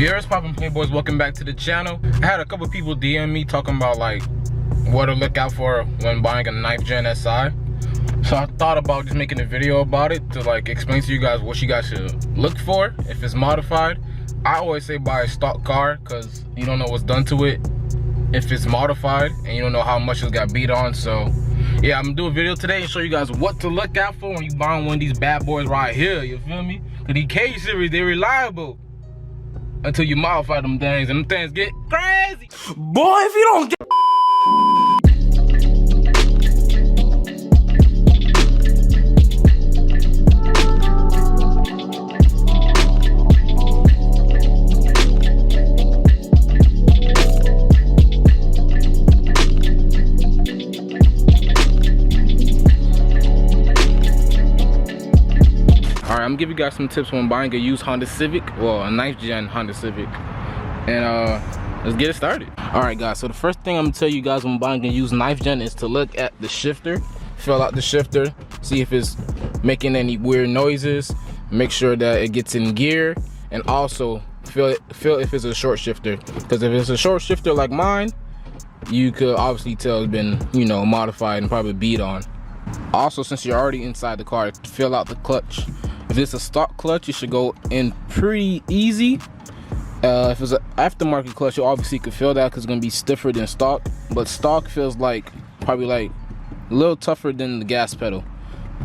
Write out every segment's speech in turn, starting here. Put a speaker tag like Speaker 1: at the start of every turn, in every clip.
Speaker 1: Yours poppin' Playboys, welcome back to the channel. I had a couple people DM me talking about like what to look out for when buying a 9th Gen Si. So I thought about just making a video about it to like explain to you guys what you guys should look for if it's modified. I always say buy a stock car because you don't know what's done to it if it's modified and you don't know how much it got beat on. So yeah, I'm gonna do a video today and show you guys what to look out for when you buying one of these bad boys right here, you feel me? Cause these K series, they're reliable until you modify them things and them things get crazy. Boy, if you don't get I'm gonna give you guys some tips when buying a used Honda Civic, well, a 9th Gen Honda Civic, and let's get it started. All right, guys. So the first thing I'm gonna tell you guys when buying a used 9th Gen is to look at the shifter, feel out the shifter, see if it's making any weird noises, make sure that it gets in gear, and also feel if it's a short shifter. Because if it's a short shifter like mine, you could obviously tell it's been, you know, modified and probably beat on. Also, since you're already inside the car, feel out the clutch. If it's a stock clutch, you should go in pretty easy. If it's an aftermarket clutch, you obviously could feel that because it's gonna be stiffer than stock. But stock feels like probably like a little tougher than the gas pedal.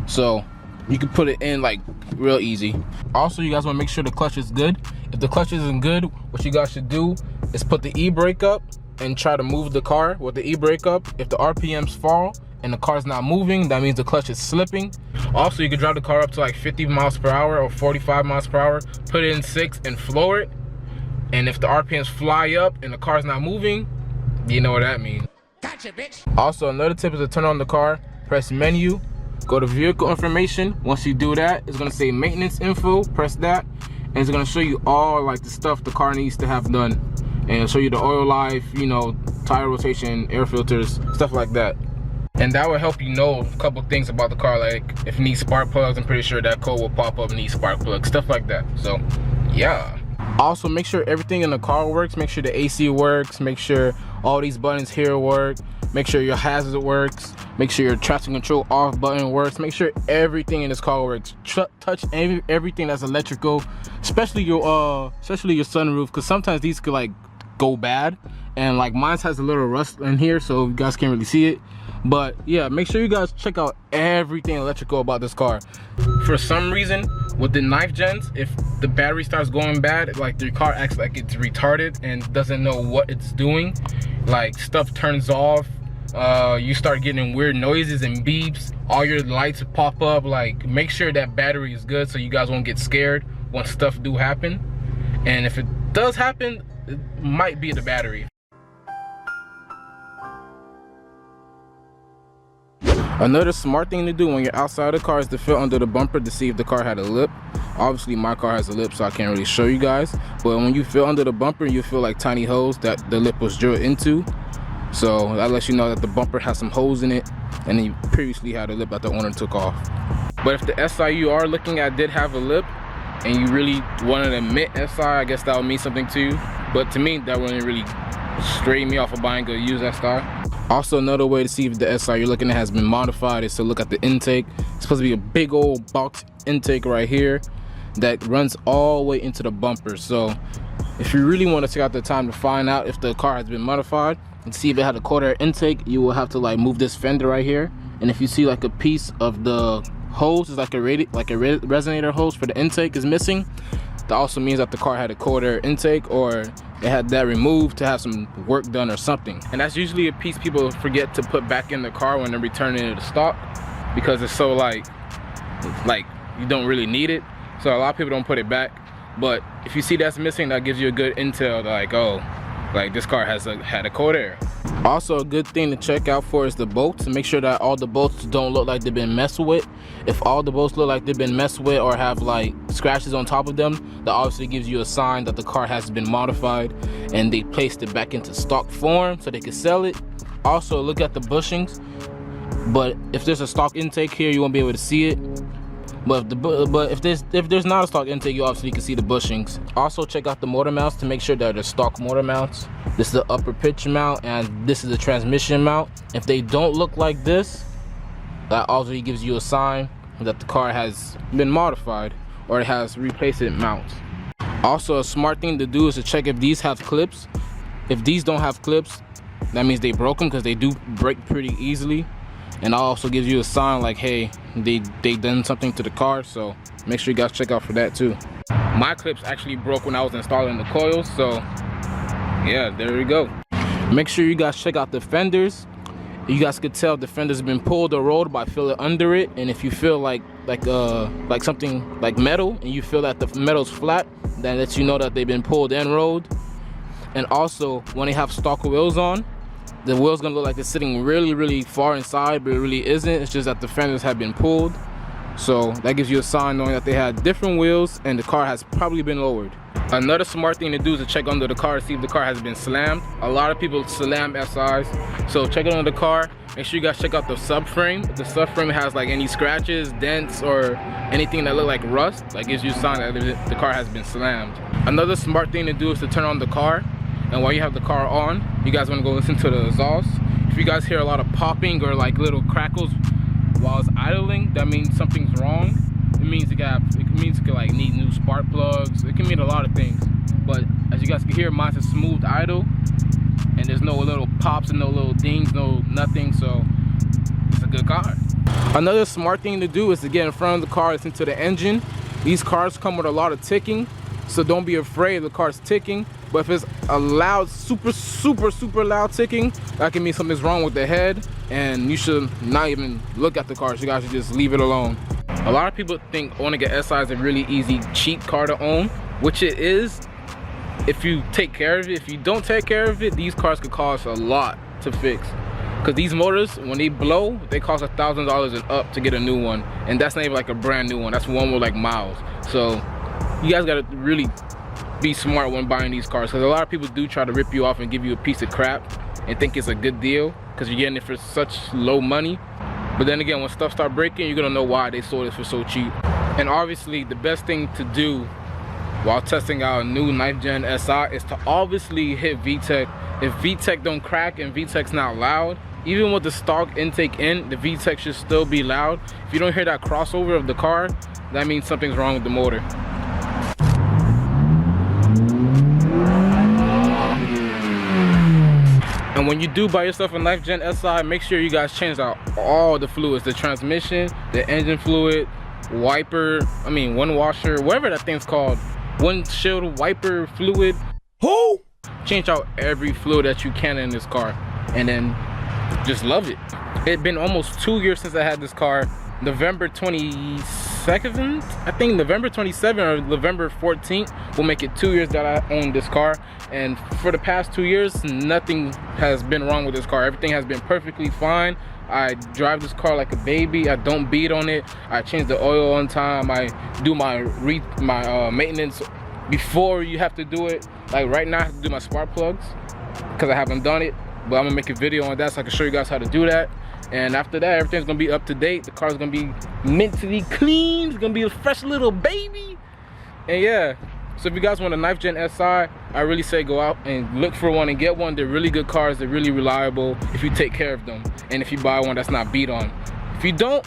Speaker 1: So you can put it in like real easy. Also, you guys want to make sure the clutch is good. If the clutch isn't good, what you guys should do is put the e-brake up and try to move the car with the e-brake up. If the RPMs fall and the car's not moving, that means the clutch is slipping. Also, you can drive the car up to like 50 miles per hour or 45 miles per hour, put it in 6 and floor it. And if the RPMs fly up and the car's not moving, you know what that means. Gotcha, bitch. Also, another tip is to turn on the car, press menu, go to vehicle information. Once you do that, it's gonna say maintenance info, press that, and it's gonna show you all like the stuff the car needs to have done. And it'll show you the oil life, you know, tire rotation, air filters, stuff like that. And that will help you know a couple things about the car, like if it needs spark plugs, I'm pretty sure that code will pop up, needs spark plugs, stuff like that. So yeah. Also, make sure everything in the car works. Make sure the AC works, make sure all these buttons here work, make sure your hazard works, make sure your traction control off button works, make sure everything in this car works. Touch everything that's electrical, especially your sunroof, because sometimes these could like go bad, and like mine has a little rust in here, so you guys can't really see it. But yeah, make sure you guys check out everything electrical about this car. For some reason, with the 9th Gens, if the battery starts going bad, like your car acts like it's retarded and doesn't know what it's doing. Like stuff turns off, you start getting weird noises and beeps, all your lights pop up. Like make sure that battery is good so you guys won't get scared when stuff do happen. And if it does happen, it might be the battery. Another smart thing to do when you're outside the car is to feel under the bumper to see if the car had a lip. Obviously my car has a lip, so I can't really show you guys, but when you feel under the bumper, you feel like tiny holes that the lip was drilled into. So that lets you know that the bumper has some holes in it and you previously had a lip that the owner took off. But if the SI you are looking at did have a lip and you really wanted to admit SI, I guess that would mean something to you. But to me, that wouldn't really straighten me off of buying a used SI. Also, another way to see if the SI you're looking at has been modified is to look at the intake. It's supposed to be a big old box intake right here that runs all the way into the bumper. So if you really want to take out the time to find out if the car has been modified and see if it had a cold air intake, you will have to like move this fender right here. And if you see like a piece of the hose is like a resonator hose for the intake is missing, that also means that the car had a cold air intake or it had that removed to have some work done or something. And that's usually a piece people forget to put back in the car when they're returning it to stock because it's so like you don't really need it. So a lot of people don't put it back. But if you see that's missing, that gives you a good intel like, oh, like this car has had a cold air. Also, a good thing to check out for is the bolts. Make sure that all the bolts don't look like they've been messed with. If all the bolts look like they've been messed with or have like scratches on top of them, that obviously gives you a sign that the car has been modified and they placed it back into stock form so they can sell it. Also, look at the bushings. But if there's a stock intake here, you won't be able to see it. But if there's not a stock intake, you obviously can see the bushings. Also check out the motor mounts to make sure that they're stock motor mounts. This is the upper pitch mount and this is the transmission mount. If they don't look like this, that also gives you a sign that the car has been modified or it has replacement mounts. Also, a smart thing to do is to check if these have clips. If these don't have clips, that means they broke them, because they do break pretty easily. And that also gives you a sign like, hey, they done something to the car, so make sure you guys check out for that too. My clips actually broke when I was installing the coils, so yeah, there we go. Make sure you guys check out the fenders. You guys could tell the fenders have been pulled or rolled by feeling under it, and if you feel like something like metal and you feel that the metal's flat, that lets you know that they've been pulled and rolled. And also, when they have stock wheels on, the wheel's gonna look like it's sitting really far inside, but it really isn't. It's just that the fenders have been pulled. So that gives you a sign knowing that they had different wheels and the car has probably been lowered. Another smart thing to do is to check under the car to see if the car has been slammed. A lot of people slam SIs, so check it under the car. Make sure you guys check out the subframe. If the subframe has like any scratches, dents, or anything that look like rust, that gives you a sign that the car has been slammed. Another smart thing to do is to turn on the car. And while you have the car on, you guys want to go listen to the exhaust. If you guys hear a lot of popping or like little crackles while it's idling, that means something's wrong. It means it could like need new spark plugs. It can mean a lot of things. But as you guys can hear, mine's a smooth idle, and there's no little pops and no little dings, no nothing. So it's a good car. Another smart thing to do is to get in front of the car, listen to the engine. These cars come with a lot of ticking, so don't be afraid the car's ticking. But if it's a loud, super loud ticking, that can mean something's wrong with the head, and you should not even look at the car. So you guys should just leave it alone. A lot of people think owning an SI is a really easy, cheap car to own, which it is if you take care of it. If you don't take care of it, these cars could cost a lot to fix. Because these motors, when they blow, they cost $1,000 and up to get a new one. And that's not even like a brand new one. That's one with like miles. So you guys gotta really be smart when buying these cars, because a lot of people do try to rip you off and give you a piece of crap and think it's a good deal because you're getting it for such low money. But then again, when stuff start breaking, you're gonna know why they sold it for so cheap. And obviously the best thing to do while testing out a new 9th Gen SI is to obviously hit VTEC. If VTEC don't crack and VTEC's not loud, even with the stock intake in, the VTEC should still be loud. If you don't hear that crossover of the car, that means something's wrong with the motor. And when you do buy yourself a 9th Gen SI, make sure you guys change out all the fluids, the transmission, the engine fluid, wind washer, whatever that thing's called, windshield wiper fluid. Who? Change out every fluid that you can in this car, and then just love it. It's been almost 2 years since I had this car. November 22nd, I think November 27th or November 14th will make it 2 years that I own this car. And for the past 2 years, nothing has been wrong with this car. Everything has been perfectly fine. I drive this car like a baby. I don't beat on it. I change the oil on time. I do my maintenance before you have to do it. Like right now I have to do my spark plugs because I haven't done it, but I'm gonna make a video on that so I can show you guys how to do that. And after that, everything's gonna be up to date. The car's gonna be mentally clean. It's gonna be a fresh little baby. And yeah, so if you guys want a 9th Gen SI, I really say go out and look for one and get one. They're really good cars. They're really reliable if you take care of them. And if you buy one that's not beat on. If you don't,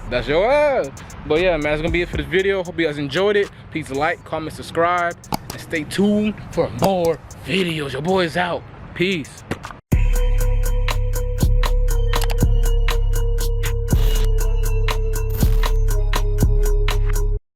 Speaker 1: that's your ass. But yeah, man, that's gonna be it for this video. Hope you guys enjoyed it. Please like, comment, subscribe, and stay tuned for more videos. Your boy's out. Peace.